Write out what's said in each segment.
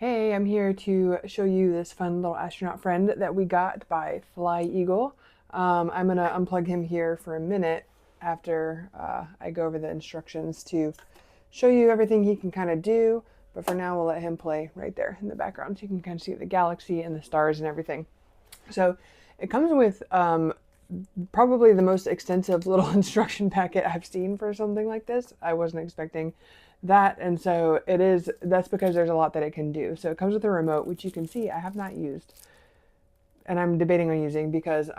Hey, I'm here to show you this fun little astronaut friend that we got by FlyEagle. I'm gonna unplug him here for a minute after I go over the instructions to show you everything he can kind of do. But for now, we'll let him play right there in the background so you can kind of see the galaxy and the stars and everything. So it comes with probably the most extensive little instruction packet I've seen for something like this. I wasn't expecting that, and so that's because there's a lot that it can do. So it comes with a remote, which you can see I have not used, and I'm debating on using because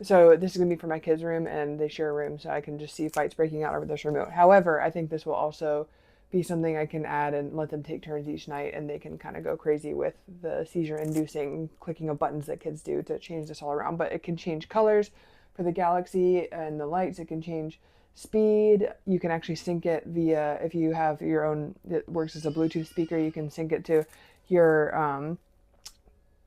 so this is gonna be for my kids' room, and they share a room, so I can just see fights breaking out over this remote. However, I think this will also be something I can add and let them take turns each night, and they can kind of go crazy with the seizure-inducing clicking of buttons that kids do to change this all around. But it can change colors for the galaxy and the lights. It can change speed. You can actually sync it via, if you have your own, it works as a Bluetooth speaker, you can sync it to your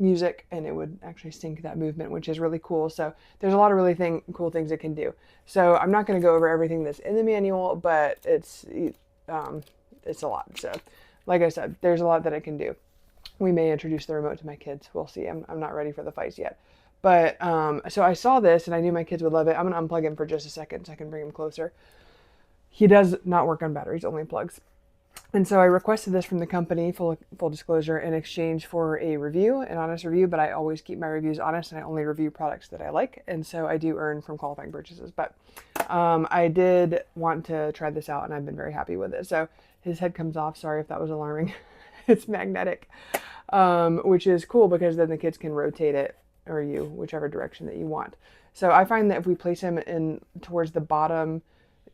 music, and it would actually sync that movement, which is really cool. So there's a lot of really cool things it can do. So I'm not going to go over everything that's in the manual, but it's a lot. So like I said, there's a lot that it can do. We may introduce the remote to my kids. We'll see. I'm not ready for the fights yet. But so I saw this and I knew my kids would love it. I'm going to unplug him for just a second so I can bring him closer. He does not work on batteries, only plugs. And so I requested this from the company, full disclosure, in exchange for a review, an honest review, but I always keep my reviews honest and I only review products that I like. And so I do earn from qualifying purchases. But I did want to try this out and I've been very happy with it. So his head comes off. Sorry if that was alarming. It's magnetic, which is cool because then the kids can rotate it, or you, whichever direction that you want. So I find that if we place him in towards the bottom,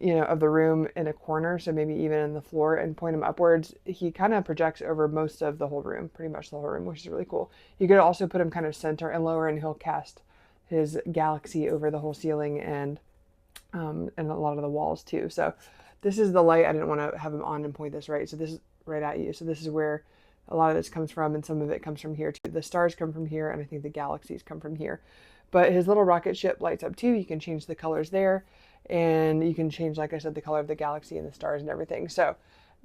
of the room in a corner, so maybe even in the floor, and point him upwards, he kind of projects over most of the whole room, pretty much the whole room, which is really cool. You could also put him kind of center and lower, and he'll cast his galaxy over the whole ceiling and a lot of the walls too. So this is the light. I didn't want to have him on and point this right. So this is right at you. So this is where a lot of this comes from, and some of it comes from here too. The stars come from here, and I think the galaxies come from here. But his little rocket ship lights up too. You can change the colors there, and you can change, like I said, the color of the galaxy and the stars and everything. So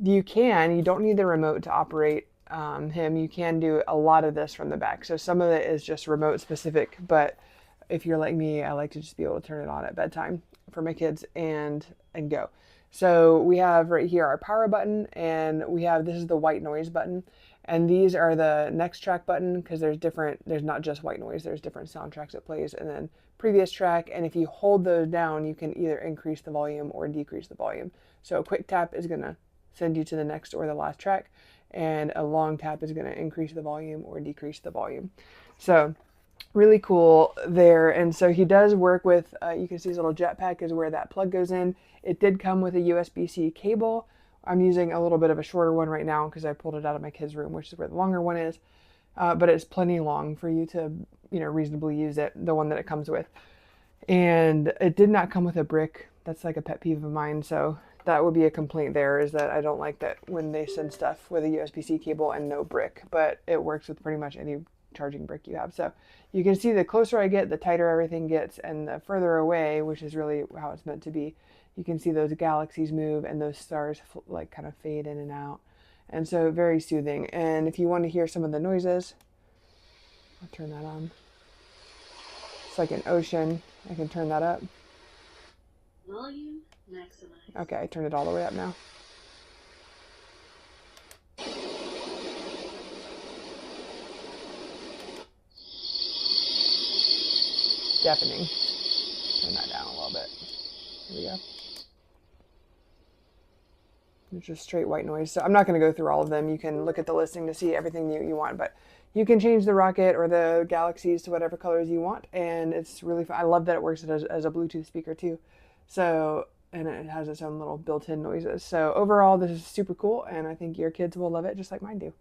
you don't need the remote to operate him. You can do a lot of this from the back. So some of it is just remote specific, but if you're like me, I like to just be able to turn it on at bedtime for my kids and go. So we have right here our power button, and this is the white noise button. And these are the next track button, because there's not just white noise, there's different soundtracks it plays, and then previous track. And if you hold those down, you can either increase the volume or decrease the volume. So a quick tap is going to send you to the next or the last track, and a long tap is going to increase the volume or decrease the volume. So really cool there. And so he does work with, you can see his little jetpack is where that plug goes in. It did come with a USB-C cable. I'm using a little bit of a shorter one right now because I pulled it out of my kids' room, which is where the longer one is. But it's plenty long for you to, reasonably use it, the one that it comes with. And it did not come with a brick. That's like a pet peeve of mine. So that would be a complaint there, is that I don't like that when they send stuff with a USB-C cable and no brick. But it works with pretty much any charging brick you have. So you can see the closer I get, the tighter everything gets, and the further away, which is really how it's meant to be, you can see those galaxies move and those stars like kind of fade in and out. And so very soothing. And if you want to hear some of the noises, I'll turn that on. It's like an ocean. I can turn that up. Volume maximize. Okay, I turned it all the way up now. Deafening. Turn that down a little bit. Here we go. It's just straight white noise. So I'm not going to go through all of them. You can look at the listing to see everything you want, but you can change the rocket or the galaxies to whatever colors you want, and it's really fun. I love that it works as a Bluetooth speaker too. So, and it has its own little built-in noises. So overall, this is super cool, and I think your kids will love it just like mine do.